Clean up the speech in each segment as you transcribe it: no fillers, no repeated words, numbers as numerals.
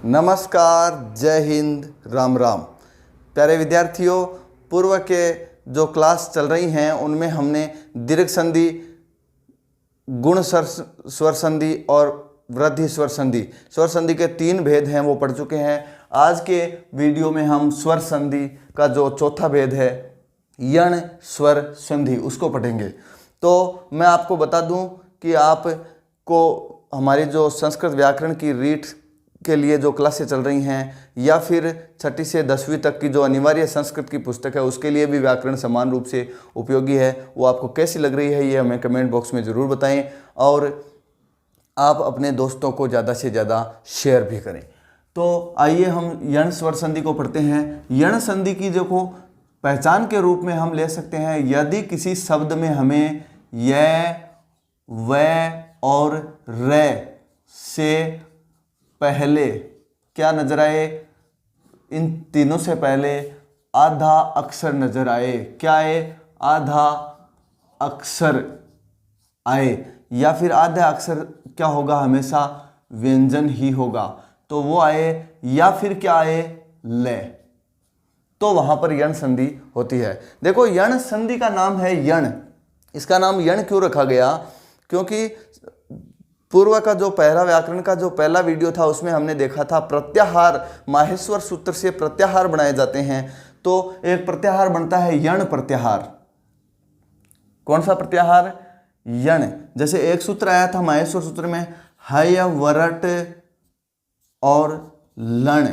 नमस्कार, जय हिंद, राम राम। प्यारे विद्यार्थियों, पूर्व के जो क्लास चल रही हैं उनमें हमने दीर्घ संधि, गुण स्वर संधि और वृद्धि स्वर संधि के 3 भेद हैं वो पढ़ चुके हैं। आज के वीडियो में हम स्वर संधि का जो चौथा भेद है यण स्वर संधि उसको पढ़ेंगे। तो मैं आपको बता दूं कि आपको हमारी जो संस्कृत व्याकरण की रीट के लिए जो क्लासें चल रही हैं या फिर 6ठी से 10वीं तक की जो अनिवार्य संस्कृत की पुस्तक है उसके लिए भी व्याकरण समान रूप से उपयोगी है। वो आपको कैसी लग रही है ये हमें कमेंट बॉक्स में ज़रूर बताएं और आप अपने दोस्तों को ज़्यादा से ज़्यादा शेयर भी करें। तो आइए हम यण स्वर संधि को पढ़ते हैं। यण संधि की जो को पहचान के रूप में हम ले सकते हैं यदि किसी शब्द में हमें य, व और रे से पहले क्या नजर आए, इन तीनों से पहले आधा अक्षर नजर आए। क्या आए? आधा अक्षर आए या फिर आधा अक्षर क्या होगा, हमेशा व्यंजन ही होगा, तो वो आए या फिर क्या आए, ले, तो वहां पर यण संधि होती है। देखो यण संधि का नाम है यण। इसका नाम यण क्यों रखा गया? क्योंकि पूर्व का जो पहला व्याकरण का जो पहला वीडियो था उसमें हमने देखा था प्रत्याहार, माहेश्वर सूत्र से प्रत्याहार बनाए जाते हैं। तो एक प्रत्याहार बनता है यण प्रत्याहार। कौन सा प्रत्याहार? यण। जैसे एक सूत्र आया था माहेश्वर सूत्र में हय वरट और लण,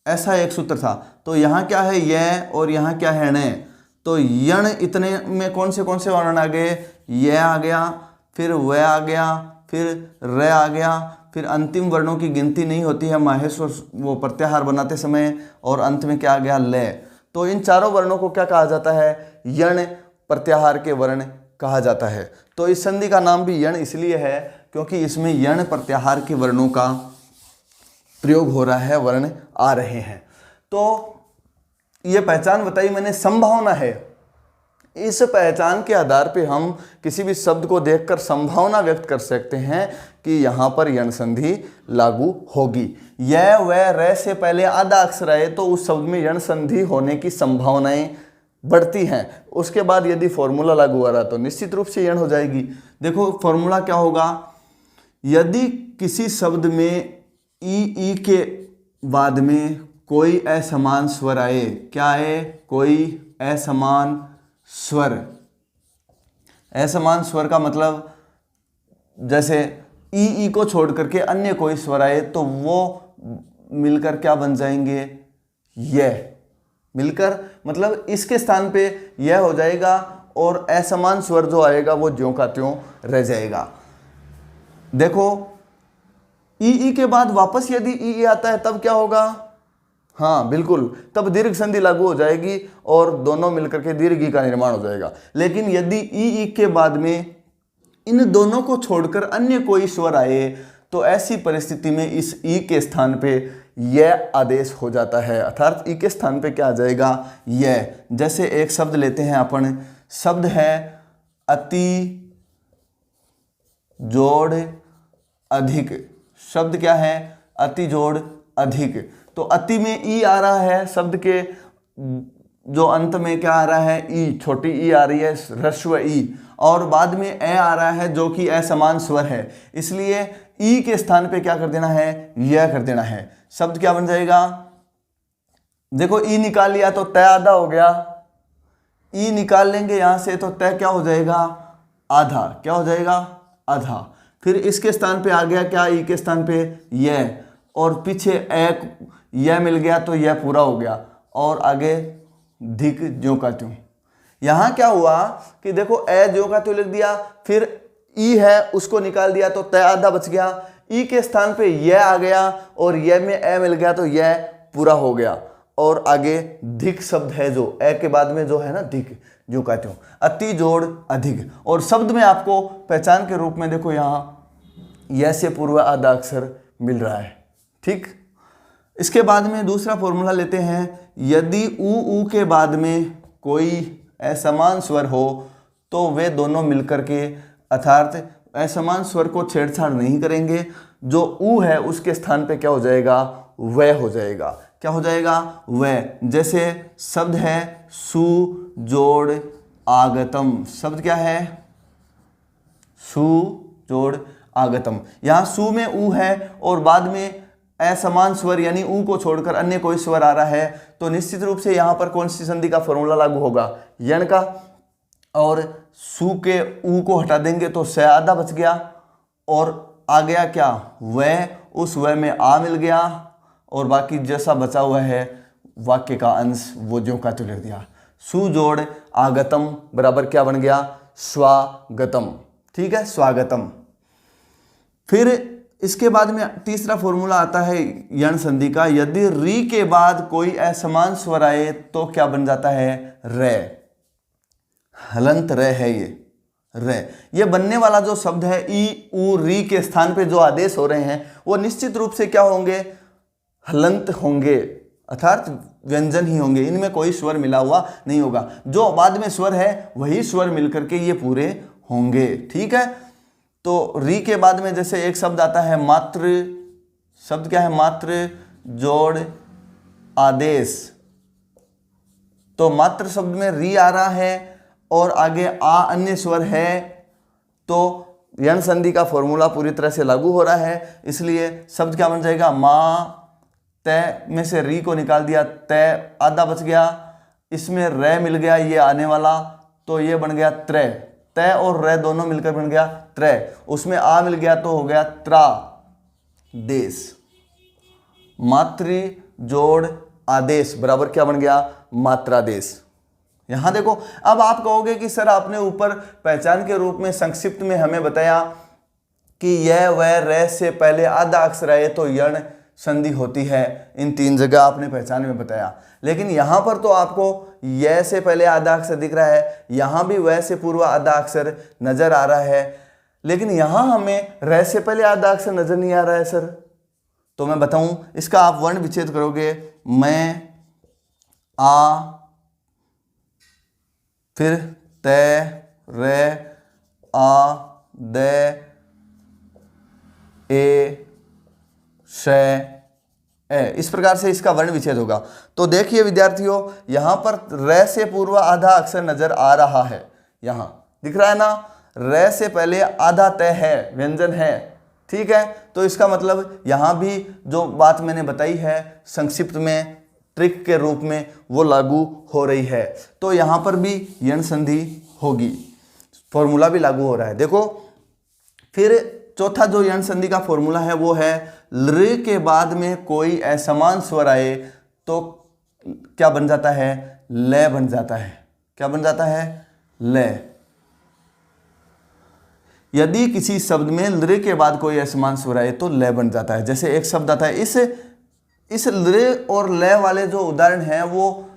ऐसा एक सूत्र था। तो यहाँ क्या है, य और यहाँ क्या है, न। तो यण इतने में कौन से वर्ण आ गए? य आ गया, फिर व आ गया, फिर र आ गया, फिर अंतिम वर्णों की गिनती नहीं होती है माहेश्वर वो प्रत्याहार बनाते समय, और अंत में क्या आ गया, ले। तो इन चारों वर्णों को क्या कहा जाता है? यण प्रत्याहार के वर्ण कहा जाता है। तो इस संधि का नाम भी यण इसलिए है क्योंकि इसमें यण प्रत्याहार के वर्णों का प्रयोग हो रहा है, वर्ण आ रहे हैं। तो ये पहचान बताई मैंने, संभावना है। इस पहचान के आधार पे हम किसी भी शब्द को देखकर संभावना व्यक्त कर सकते हैं कि यहाँ पर यण संधि लागू होगी। य व र से पहले आधा अक्षर आए तो उस शब्द में यण संधि होने की संभावनाएं बढ़ती हैं। उसके बाद यदि फॉर्मूला लागू हो रहा तो निश्चित रूप से यण हो जाएगी। देखो फॉर्मूला क्या होगा, यदि किसी शब्द में ई के बाद में कोई असमान स्वर आए, क्या आए? कोई असमान स्वर। असमान स्वर का मतलब जैसे ई को छोड़ करके अन्य कोई स्वर आए तो वो मिलकर क्या बन जाएंगे? यह मिलकर, मतलब इसके स्थान पे यह हो जाएगा और असमान स्वर जो आएगा वो ज्यों का त्यों रह जाएगा। देखो ई के बाद वापस यदि ई आता है तब क्या होगा? हाँ बिल्कुल, तब दीर्घ संधि लागू हो जाएगी और दोनों मिलकर के दीर्घ ई का निर्माण हो जाएगा। लेकिन यदि ई के बाद में इन दोनों को छोड़कर अन्य कोई स्वर आए तो ऐसी परिस्थिति में इस ई के स्थान पे यह आदेश हो जाता है, अर्थात ई के स्थान पे क्या आ जाएगा? यह। जैसे एक शब्द लेते हैं अपन, शब्द है अति जोड़ अधिक। शब्द क्या है? अति जोड़ अधिक। तो अति में ई आ रहा है, शब्द के जो अंत में क्या आ रहा है? ई, छोटी ई आ रही है, ह्रस्व ई, और बाद में ए आ रहा है जो कि असमान स्वर है, इसलिए ई के स्थान पे क्या कर देना है? यह कर देना है। शब्द क्या बन जाएगा? देखो ई निकाल लिया तो तय आधा हो गया, ई निकाल लेंगे यहां से तो तय क्या हो जाएगा? आधा। क्या हो जाएगा? आधा। फिर इसके स्थान पे आ गया क्या? ई के स्थान पे यह, और पीछे एक यह मिल गया तो यह पूरा हो गया, और आगे धिक ज्यों का त्यों। यहां क्या हुआ कि देखो ए ज्यों का त्यों लिख दिया, फिर ई है उसको निकाल दिया तो तय आधा बच गया, ई के स्थान पे यह आ गया और यह में ए मिल गया तो यह पूरा हो गया, और आगे धिक शब्द है जो ए के बाद में जो है ना, धिक ज्यों का त्यों, अति जोड़ अधिक। और शब्द में आपको पहचान के रूप में देखो यहां यह से पूर्व आधा अक्षर मिल रहा है, ठीक। इसके बाद में दूसरा फॉर्मूला लेते हैं, यदि ऊ के बाद में कोई असमान स्वर हो तो वे दोनों मिलकर के, अर्थात असमान स्वर को छेड़छाड़ नहीं करेंगे, जो ऊ है उसके स्थान पे क्या हो जाएगा, वह हो जाएगा। क्या हो जाएगा, वह। जैसे शब्द है सुजोड़ आगतम, शब्द क्या है, सुजोड़ आगतम। यहां सु में ऊ है और बाद में असमान स्वर यानी ऊ को छोड़कर अन्य कोई स्वर आ रहा है, तो निश्चित रूप से यहां पर कौन सी संधि का फॉर्मूला लागू होगा, यण का। और सु के ऊ को हटा देंगे तो स आधा बच गया और आ गया क्या, वह। उस वह में आ मिल गया और बाकी जैसा बचा हुआ है वाक्य का अंश वो ज्यों का त्यों लिख दिया। सुजोड़ आगतम बराबर क्या बन गया, स्वागतम। ठीक है, स्वागतम। फिर इसके बाद में तीसरा फॉर्मूला आता है यण संधि का। यदि री के बाद कोई असमान स्वर आए तो क्या बन जाता है, रे। हलंत रे है ये, रे। ये बनने वाला जो शब्द है ई उ री के स्थान पे जो आदेश हो रहे हैं वो निश्चित रूप से क्या होंगे, हलंत होंगे, अर्थात व्यंजन ही होंगे। इनमें कोई स्वर मिला हुआ नहीं होगा। जो बाद में स्वर है वही स्वर मिलकर के ये पूरे होंगे। ठीक है, तो री के बाद में जैसे एक शब्द आता है मात्र, शब्द क्या है, मात्र जोड़ आदेश। तो मात्र शब्द में री आ रहा है और आगे आ अन्य स्वर है, तो यण संधि का फॉर्मूला पूरी तरह से लागू हो रहा है। इसलिए शब्द क्या बन जाएगा, माँ। तय में से री को निकाल दिया, तय आधा बच गया, इसमें रे मिल गया ये आने वाला, तो ये बन गया त्रय। तय और रे दोनों मिलकर बन गया त्रय। उसमें आ मिल गया तो हो गया त्रा देश। मातृ जोड़ आदेश बराबर क्या बन गया, मात्रादेश। यहां देखो, अब आप कहोगे कि सर आपने ऊपर पहचान के रूप में संक्षिप्त में हमें बताया कि यह वह रे से पहले आधा अक्षर आए तो यण संधि होती है। इन 3 जगह आपने पहचान में बताया, लेकिन यहां पर तो आपको यह से पहले आधा अक्षर दिख रहा है, यहां भी वह से पूर्व आधा अक्षर नजर आ रहा है, लेकिन यहां हमें रे से पहले आधा अक्षर नजर नहीं आ रहा है सर। तो मैं बताऊं, इसका आप वर्ण विच्छेद करोगे, मैं, आ, फिर तय, रे, आ, दे, ए, शे, ए। इस प्रकार से इसका वर्ण विच्छेद होगा। तो देखिए विद्यार्थियों, यहां पर रे से पूर्व आधा अक्षर नजर आ रहा है, यहां दिख रहा है ना, रे से पहले आधा तय है, व्यंजन है। ठीक है, तो इसका मतलब यहां भी जो बात मैंने बताई है संक्षिप्त में ट्रिक के रूप में वो लागू हो रही है। तो यहां पर भी यण संधि होगी, फॉर्मूला भी लागू हो रहा है। देखो, फिर चौथा जो यण संधि का फॉर्मूला है वो है लृ के बाद में कोई असमान स्वर आए तो क्या बन जाता है, लय बन जाता है। क्या बन जाता है, लय। यदि किसी शब्द में लृ के बाद कोई असमान स्वर आए तो लय बन जाता है। जैसे एक शब्द आता है, इस लृ और लय वाले जो उदाहरण हैं वो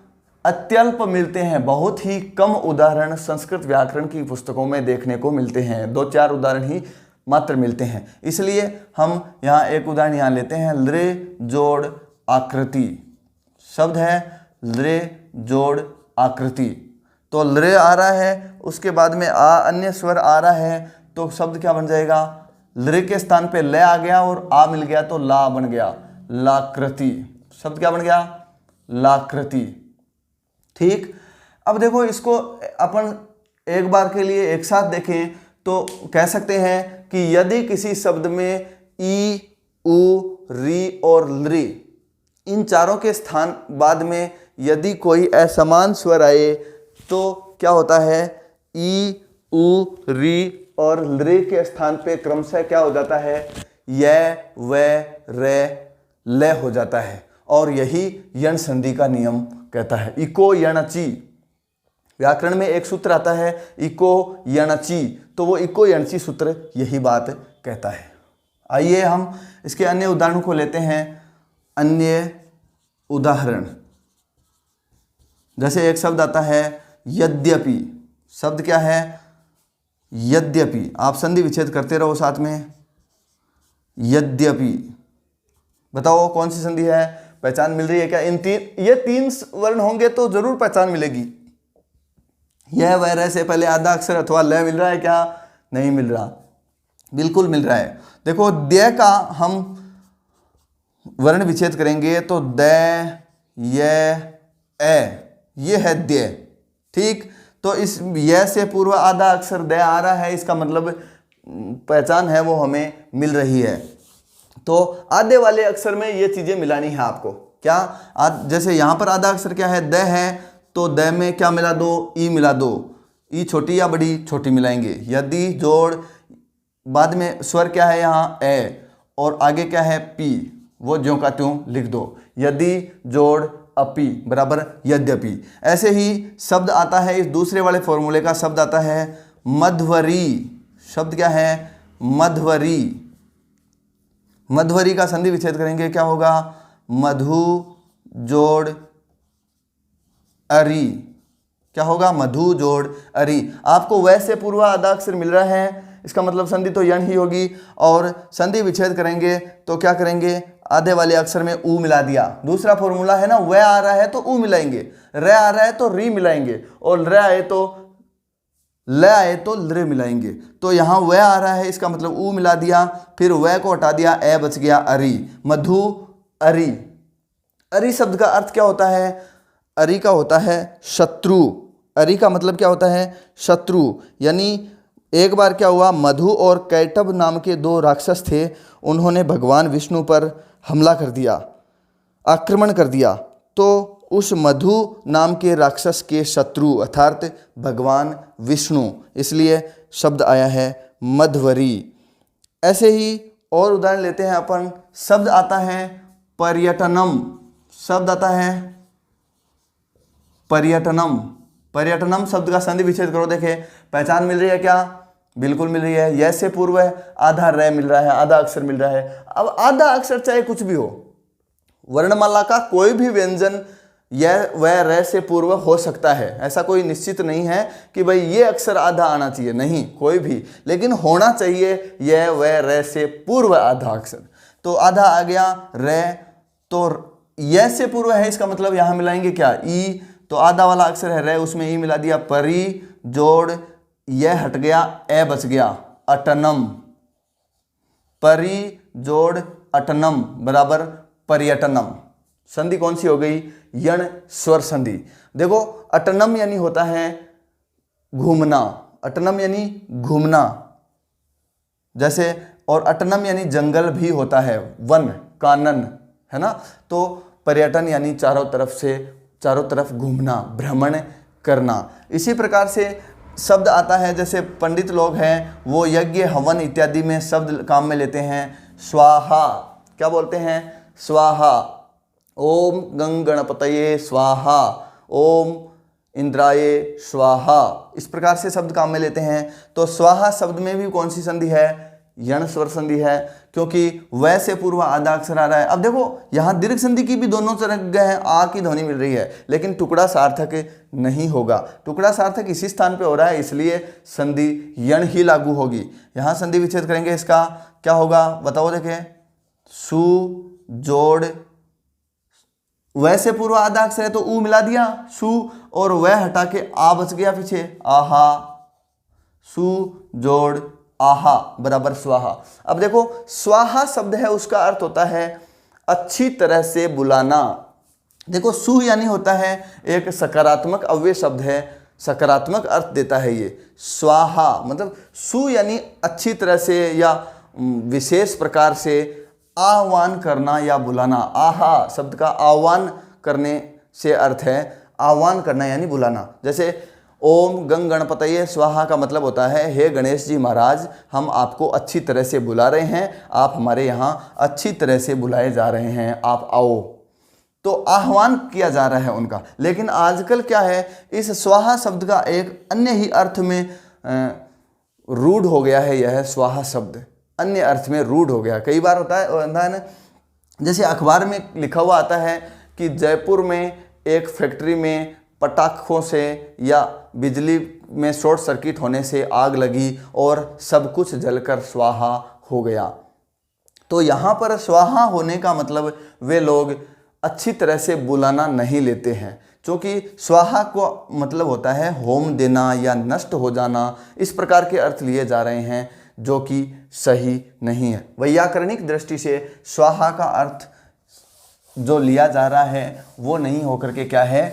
अत्यल्प मिलते हैं। बहुत ही कम उदाहरण संस्कृत व्याकरण की पुस्तकों में देखने को मिलते हैं, 2-4 उदाहरण ही मात्र मिलते हैं। इसलिए हम यहाँ एक उदाहरण यहाँ लेते हैं, लृ जोड़ आकृति। शब्द है लृ जोड़ आकृति, तो लृ आ रहा है, उसके बाद में आ अन्य स्वर आ रहा है, तो शब्द क्या बन जाएगा, लृ के स्थान पे लय आ गया और आ मिल गया तो ला बन गया, लाकृति। शब्द क्या बन गया, लाकृति। ठीक, अब देखो इसको अपन एक बार के लिए एक साथ देखें तो कह सकते हैं कि यदि किसी शब्द में ई, उ, री और लृ इन चारों के स्थान बाद में यदि कोई असमान स्वर आए तो क्या होता है, ई, उ, री और लृ के स्थान पे क्रमशः क्या हो जाता है, य, व, रे, लय हो जाता है। और यही यण संधि का नियम कहता है। इको यणचि, व्याकरण में एक सूत्र आता है इको यणचि, तो वो इको यणचि सूत्र यही बात कहता है। आइए हम इसके अन्य उदाहरणों को लेते हैं। अन्य उदाहरण, जैसे एक शब्द आता है यद्यपि। शब्द क्या है, यद्यपि। आप संधि विच्छेद करते रहो साथ में, यद्यपि। बताओ कौन सी संधि है, पहचान मिल रही है क्या? ये 3 वर्ण होंगे तो जरूर पहचान मिलेगी। यह वह से पहले आधा अक्षर अथवा लय मिल रहा है क्या? नहीं मिल रहा, बिल्कुल मिल रहा है। देखो द्य का हम वर्ण विच्छेद करेंगे तो द, य, ए, ये है द्य। ठीक, तो इस य से पूर्व आधा अक्षर द आ रहा है, इसका मतलब पहचान है वो हमें मिल रही है। तो आधे वाले अक्षर में ये चीजें मिलानी है आपको। क्या? जैसे यहां पर आधा अक्षर क्या है? द है, तो द में क्या मिला दो? ई मिला दो। ई छोटी या बड़ी? छोटी मिलाएंगे। यदि जोड़, बाद में स्वर क्या है यहाँ? ए, और आगे क्या है? पी, वो ज्यों का त्यों लिख दो। यदि जोड़ अपि बराबर यद्यपि। ऐसे ही शब्द आता है, इस दूसरे वाले फॉर्मूले का शब्द आता है मध्वरी। शब्द क्या है? मध्वरी। मध्वरी का संधि विच्छेद करेंगे, क्या होगा? मधु जोड़ अरि। क्या होगा? मधु जोड़ अरि। आपको वैसे पूर्व आधा अक्षर मिल रहा है, इसका मतलब संधि तो यण ही होगी। और संधि विच्छेद करेंगे तो क्या करेंगे? आधे वाले अक्षर में ऊ मिला दिया। दूसरा फॉर्मूला है ना, वह आ रहा है तो ऊ मिलाएंगे, र आ रहा है तो री मिलाएंगे, और र आए तो ल आए तो लृ मिलाएंगे। तो यहाँ वह आ रहा है, इसका मतलब ऊ मिला दिया, फिर वह को हटा दिया, ए बच गया अरि। मधु अरि। अरि शब्द का अर्थ क्या होता है? अरि का होता है शत्रु। अरि का मतलब क्या होता है? शत्रु। यानी एक बार क्या हुआ, मधु और कैटभ नाम के दो राक्षस थे, उन्होंने भगवान विष्णु पर हमला कर दिया, आक्रमण कर दिया। तो उस मधु नाम के राक्षस के शत्रु अर्थात भगवान विष्णु, इसलिए शब्द आया है मध्वरी। ऐसे ही और उदाहरण लेते हैं अपन। शब्द आता है पर्यटनम। शब्द आता है पर्यटनम। पर्यटनम शब्द का संधि विच्छेद करो, देखे पहचान मिल रही है क्या? बिल्कुल मिल रही है। यह से पूर्व है, आधा रे मिल रहा है, आधा अक्षर मिल रहा है। अब आधा अक्षर चाहे कुछ भी हो, वर्णमाला का कोई भी व्यंजन यह वह रे से पूर्व हो सकता है। ऐसा कोई निश्चित नहीं है कि भाई ये अक्षर आधा आना चाहिए, नहीं, कोई भी, लेकिन होना चाहिए यह वह रे से पूर्व आधा अक्षर। तो आधा आ गया रे, तो यह से पूर्व है, इसका मतलब यहां मिलाएंगे क्या? ई। तो आधा वाला अक्षर है रे, उसमें ई मिला दिया, परी जोड़ यह हट गया, ए बच गया, अटनम। परी जोड़ अटनम बराबर पर्यटनम। संधि कौन सी हो गई? यण स्वर संधि। देखो अटनम यानी होता है घूमना। अटनम यानी घूमना, जैसे, और अटनम यानी जंगल भी होता है, वन, कानन, है ना। तो पर्यटन यानी चारों तरफ घूमना, भ्रमण करना। इसी प्रकार से शब्द आता है, जैसे पंडित लोग हैं वो यज्ञ हवन इत्यादि में शब्द काम में लेते हैं। स्वाहा, क्या बोलते हैं? स्वाहा। ओम गंग गणपतये स्वाहा, ओम इंद्राये स्वाहा, इस प्रकार से शब्द काम में लेते हैं। तो स्वाहा शब्द में भी कौन सी संधि है? यण स्वर संधि है, क्योंकि वै से पूर्व आधा अक्षर आ रहा है। अब देखो यहाँ दीर्घ संधि की भी दोनों जगह है, आ की ध्वनि मिल रही है, लेकिन टुकड़ा सार्थक नहीं होगा। टुकड़ा सार्थक इसी स्थान पे हो रहा है, इसलिए संधि यण ही लागू होगी। यहाँ संधि विच्छेद करेंगे, इसका क्या होगा बताओ। देखें, सु जोड़ वैसे पूर्व आधा अक्षर है तो ऊ मिला दिया, सु, और वह हटा के आ बच गया पीछे, आहा। सु जोड़ आहा बराबर स्वाहा। अब देखो स्वाहा शब्द है, उसका अर्थ होता है अच्छी तरह से बुलाना। देखो सु यानी होता है एक सकारात्मक अव्यय शब्द है, सकारात्मक अर्थ देता है ये। स्वाहा मतलब सु यानी अच्छी तरह से या विशेष प्रकार से आह्वान करना या बुलाना। आहा शब्द का आह्वान करने से अर्थ है आह्वान करना यानी बुलाना। जैसे ओम गंग गणपतये स्वाहा का मतलब होता है हे गणेश जी महाराज, हम आपको अच्छी तरह से बुला रहे हैं, आप हमारे यहाँ अच्छी तरह से बुलाए जा रहे हैं, आप आओ। तो आह्वान किया जा रहा है उनका। लेकिन आजकल क्या है, इस स्वाहा शब्द का एक अन्य ही अर्थ में रूढ़ हो गया है। यह स्वाहा शब्द अन्य अर्थ में रूढ़ हो गया। कई बार होता है ना, जैसे अखबार में लिखा हुआ आता है कि जयपुर में एक फैक्ट्री में पटाखों से या बिजली में शॉर्ट सर्किट होने से आग लगी और सब कुछ जलकर स्वाहा हो गया। तो यहाँ पर स्वाहा होने का मतलब वे लोग अच्छी तरह से बुलाना नहीं लेते हैं, क्योंकि स्वाहा को मतलब होता है होम देना या नष्ट हो जाना, इस प्रकार के अर्थ लिए जा रहे हैं। जो कि सही नहीं है। वैयाकरणिक दृष्टि से स्वाहा का अर्थ जो लिया जा रहा है वो नहीं होकर के क्या है,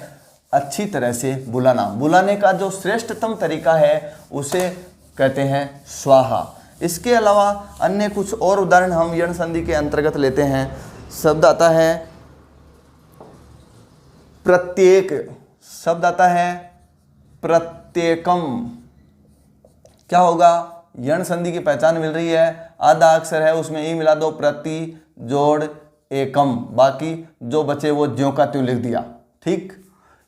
अच्छी तरह से बुलाना। बुलाने का जो श्रेष्ठतम तरीका है उसे कहते हैं स्वाहा। इसके अलावा अन्य कुछ और उदाहरण हम यण संधि के अंतर्गत लेते हैं। शब्द आता है प्रत्येक, शब्द आता है प्रत्येकम। क्या होगा, यण संधि की पहचान मिल रही है, आधा अक्षर है उसमें ई मिला दो, प्रति जोड़ एकम, बाकी जो बचे वो ज्यों का त्यों लिख दिया। ठीक,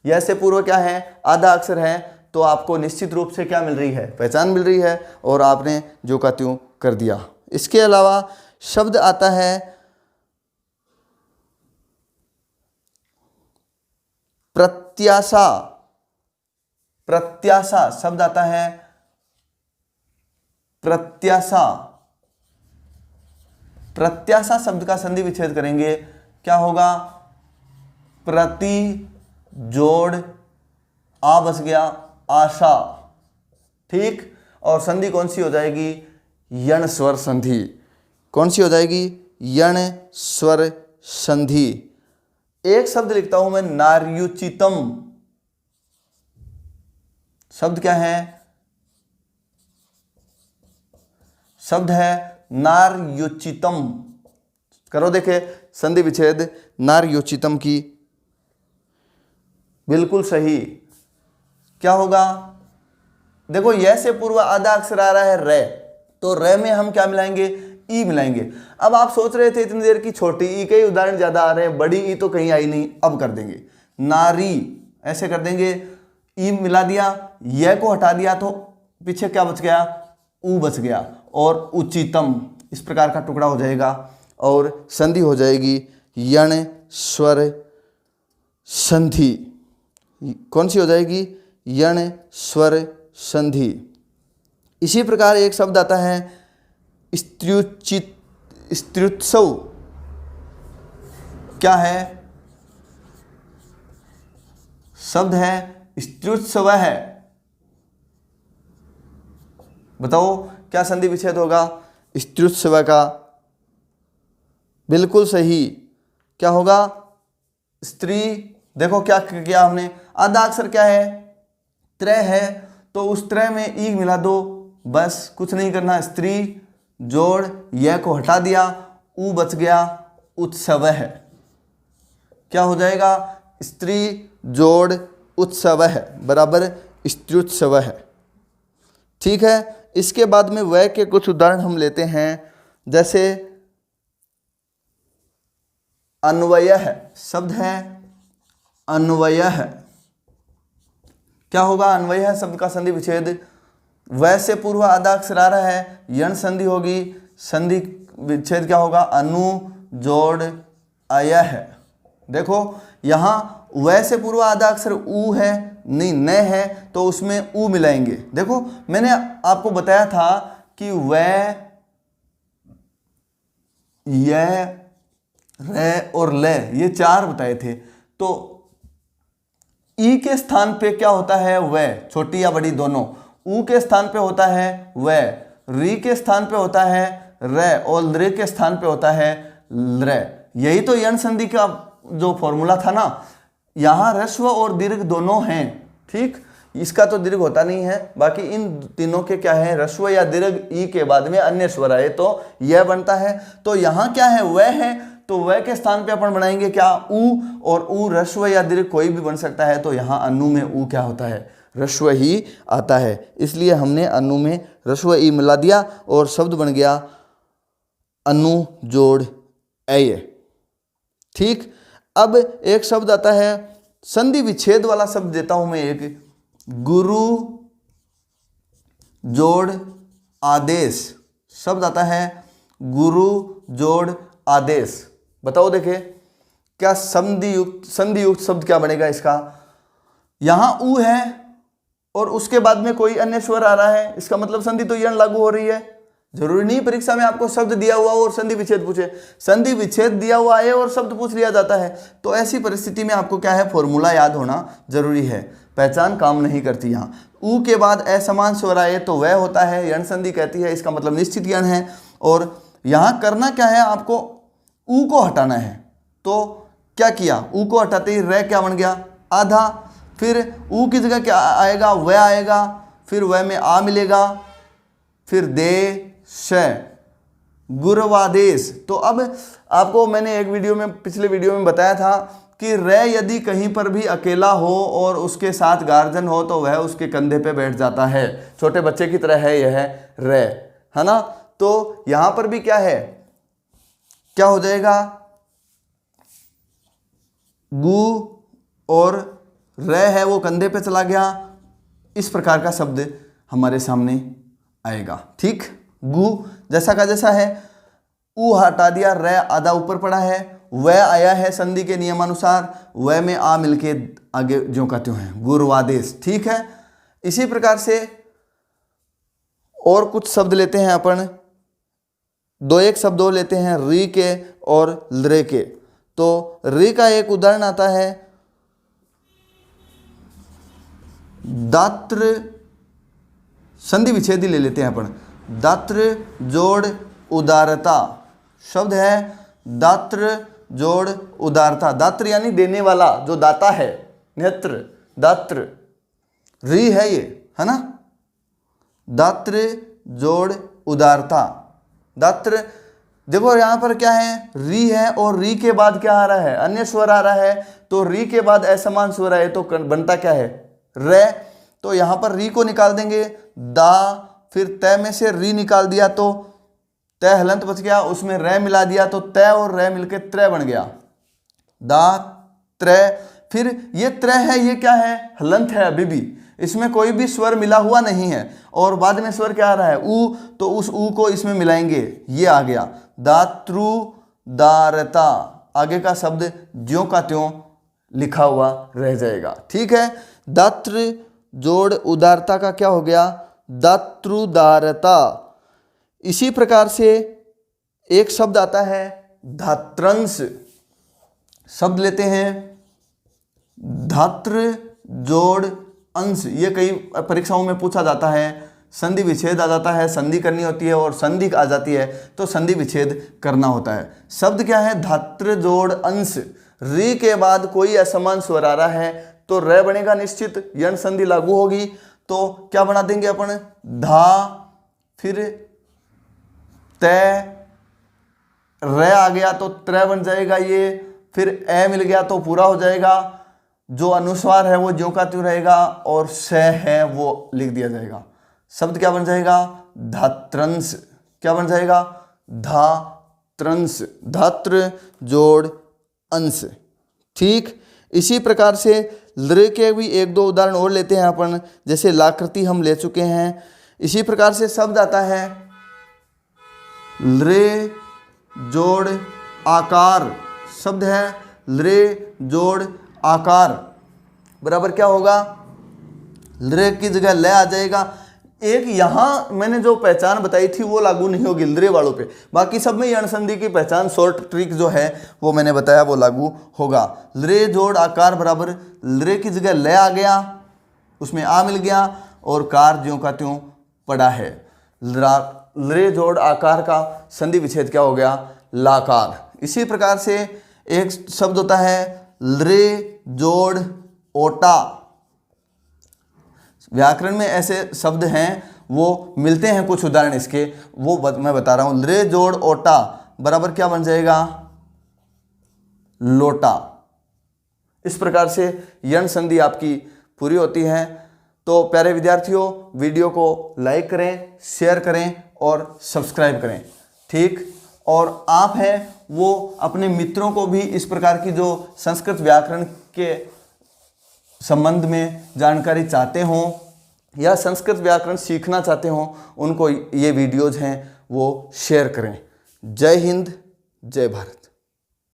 यह से पूर्व क्या है, आधा अक्षर है तो आपको निश्चित रूप से क्या मिल रही है, पहचान मिल रही है और आपने ज्यों का त्यों कर दिया। इसके अलावा शब्द आता है प्रत्याशा। प्रत्याशा शब्द आता है प्रत्याशा। प्रत्याशा शब्द का संधि विच्छेद करेंगे, क्या होगा, प्रति जोड़ आ बस गया आशा। ठीक, और संधि कौन सी हो जाएगी, यण स्वर संधि। कौन सी हो जाएगी, यण स्वर संधि। एक शब्द लिखता हूं मैं, नार्युचितम। शब्द क्या है, शब्द है नार्युचितम। करो देखे संधि विच्छेद नार्युचितम की, बिल्कुल सही। क्या होगा, देखो यह से पूर्व आधा अक्षर आ रहा है रे, तो रे में हम क्या मिलाएंगे, ई मिलाएंगे। अब आप सोच रहे थे इतनी देर की छोटी ई के उदाहरण ज्यादा आ रहे हैं, बड़ी ई तो कहीं आई नहीं। अब कर देंगे नारी, ऐसे कर देंगे, ई मिला दिया, यह को हटा दिया तो पीछे क्या बच गया, ऊ बच गया, और उचितम, इस प्रकार का टुकड़ा हो जाएगा और संधि हो जाएगी यण स्वर संधि। कौन सी हो जाएगी, यण स्वर संधि। इसी प्रकार एक शब्द आता है स्त्र्युचित, स्त्र्युत्सव। क्या है, शब्द है स्त्र्युत्सव है। बताओ क्या संधि विच्छेद होगा स्त्र्युत्सव का, बिल्कुल सही। क्या होगा, स्त्री। देखो क्या किया हमने, आधा अक्षर क्या है, त्रय है, तो उस त्रय में ई मिला दो, बस कुछ नहीं करना। स्त्री जोड़ यह को हटा दिया, ऊ बच गया, उत्सव है। क्या हो जाएगा, स्त्री जोड़ उत्सव है बराबर स्त्र्युत्सव है। ठीक है, इसके बाद में वह के कुछ उदाहरण हम लेते हैं, जैसे अन्वय है। शब्द है अन्वय है। क्या होगा, अन्वय है शब्द का संधि विच्छेद, वह से पूर्व आधा अक्षर आ रहा है, यण संधि होगी, संधि विच्छेद क्या होगा, अनु जोड़ अय है। देखो यहां वह से पूर्व आधा अक्षर ऊ है, नहीं न है, तो उसमें ऊ मिलाएंगे। देखो मैंने आपको बताया था कि वह, यह, रे और ले, ये चार बताए थे। तो ई के स्थान पे क्या होता है, वह, छोटी या बड़ी दोनों। ऊ के स्थान पे होता है वह, री के स्थान पे होता है रे, और रे के स्थान पे होता है रे। यही तो यण संधि का जो फॉर्मूला था ना। यहाँ ह्रस्व और दीर्घ दोनों हैं। ठीक, इसका तो दीर्घ होता नहीं है, बाकी इन तीनों के क्या है, ह्रस्व या दीर्घ, ई के बाद में अन्य स्वर आए तो यह बनता है। तो यहाँ क्या है, वह है, तो वह के स्थान पे अपन बनाएंगे क्या, ऊ, और ऊ ह्रस्व या दीर्घ कोई भी बन सकता है, तो यहाँ अनु में ऊ क्या होता है, ह्रस्व ही आता है। इसलिए हमने अनु में ह्रस्व ई मिला दिया और शब्द बन गया अनु जोड़ अय। ठीक, अब एक शब्द आता है, संधि विच्छेद वाला शब्द देता हूं मैं एक, गुरु जोड़ आदेश। शब्द आता है गुरु जोड़ आदेश। बताओ देखे क्या संधि युक्त शब्द क्या बनेगा इसका, यहां ऊ है और उसके बाद में कोई अन्य स्वर आ रहा है, इसका मतलब संधि तो यण लागू हो रही है। जरूरी नहीं परीक्षा में आपको शब्द दिया हुआ और संधि विच्छेद पूछे, संधि विच्छेद दिया हुआ है और शब्द पूछ लिया जाता है। तो ऐसी परिस्थिति में आपको क्या है, फॉर्मूला याद होना जरूरी है, पहचान काम नहीं करती यहाँ। ऊ के बाद असमान स्वर आए तो वह होता है, यण संधि कहती है, इसका मतलब निश्चित यण है। और यहाँ करना क्या है, आपको ऊ को हटाना है। तो क्या किया, ऊ को हटाते ही र क्या बन गया, आधा। फिर ऊ की जगह क्या आएगा, वह आएगा, फिर वह में आ मिलेगा, फिर दे श गुरवादेश। तो अब आपको मैंने एक वीडियो में, पिछले वीडियो में बताया था कि र यदि कहीं पर भी अकेला हो और उसके साथ गार्जन हो तो वह उसके कंधे पे बैठ जाता है, छोटे बच्चे की तरह है यह र, है ना। तो यहां पर भी क्या है, क्या हो जाएगा, गु और र है वो कंधे पे चला गया, इस प्रकार का शब्द हमारे सामने आएगा। ठीक, गु जैसा का जैसा है, ऊ हटा दिया, र आधा ऊपर पड़ा है, वह आया है संधि के नियमानुसार, वह में आ मिलके आगे ज्यों का त्यों है, गुरवादेश। ठीक है, इसी प्रकार से और कुछ शब्द लेते हैं अपन, दो एक शब्द और लेते हैं, री के और लरे के। तो री का एक उदाहरण आता है दात्र, संधि विच्छेदी ले लेते हैं अपन, दात्र जोड़ उदारता शब्द है, दात्र जोड़ उदारता। दात्र यानी देने वाला, जो दाता है, नेत्र, दात्र, री है ये, है ना। दात्र जोड़ उदारता, दात्र, देखो यहां पर क्या है, री है और री के बाद क्या आ रहा है, अन्य स्वर आ रहा है। तो री के बाद असमान स्वर आए तो बनता क्या है, रे। तो यहां पर री को निकाल देंगे, दा, फिर तय में से री निकाल दिया तो तय हलंत बच गया, उसमें रे मिला दिया तो तय और रे मिलके त्रय बन गया, दा त्रय। फिर ये त्रय है, ये क्या है, हलंत है, अभी भी इसमें कोई भी स्वर मिला हुआ नहीं है। और बाद में स्वर क्या आ रहा है, ऊ, तो उस ऊ को इसमें मिलाएंगे, ये आ गया दात्रु दारता। आगे का शब्द ज्यों का त्यों लिखा हुआ रह जाएगा। ठीक है, दात्र जोड़ उदारता का क्या हो गया, दात्रुदारता। इसी प्रकार से एक शब्द आता है धात्रंश, शब्द लेते हैं धात्र जोड़ अंश। ये कई परीक्षाओं में पूछा जाता है, संधि विच्छेद आ जाता है, संधि करनी होती है और संधि आ जाती है तो संधि विच्छेद करना होता है। शब्द क्या है, धात्र जोड़ अंश। री के बाद कोई असमान स्वर आ रहा है तो र बनेगा निश्चित, यण संधि लागू होगी तो क्या बना देंगे अपन, धा, फिर तय, र आ गया तो त्र बन जाएगा ये, फिर ए मिल गया तो पूरा हो जाएगा, जो अनुस्वार है वो ज्यों का त्यों रहेगा और स है वो लिख दिया जाएगा। शब्द क्या बन जाएगा, धात्रंश। क्या बन जाएगा, धात्रंश, धात्र जोड़ अंश। ठीक, इसी प्रकार से लृ के भी एक दो उदाहरण और लेते हैं अपन, जैसे लाकृति हम ले चुके हैं। इसी प्रकार से शब्द आता है लृ जोड़ आकार, शब्द है लृ जोड़ आकार, बराबर क्या होगा, लृ की जगह ल आ जाएगा। एक यहां मैंने जो पहचान बताई थी वो लागू नहीं होगी लृ वालों पे, बाकी सब में यण संधि की पहचान, शॉर्ट ट्रिक जो है वो मैंने बताया वो लागू होगा। लृ जोड़ आकार बराबर लृ की जगह ल आ गया, उसमें आ मिल गया और कार ज्यों का त्यों पड़ा है। लृ जोड़ आकार का संधि विच्छेद क्या हो गया, लाकार। इसी प्रकार से एक शब्द होता है लृ जोड़ ओटा। व्याकरण में ऐसे शब्द हैं, वो मिलते हैं कुछ उदाहरण इसके, वो मैं बता रहा हूं। लृ जोड़ ओटा बराबर क्या बन जाएगा, लोटा। इस प्रकार से यण संधि आपकी पूरी होती है। तो प्यारे विद्यार्थियों, वीडियो को लाइक करें, शेयर करें और सब्सक्राइब करें। ठीक, और आप हैं वो अपने मित्रों को भी इस प्रकार की जो संस्कृत व्याकरण के संबंध में जानकारी चाहते हों या संस्कृत व्याकरण सीखना चाहते हों, उनको ये वीडियोज़ हैं वो शेयर करें। जय हिंद, जय भारत।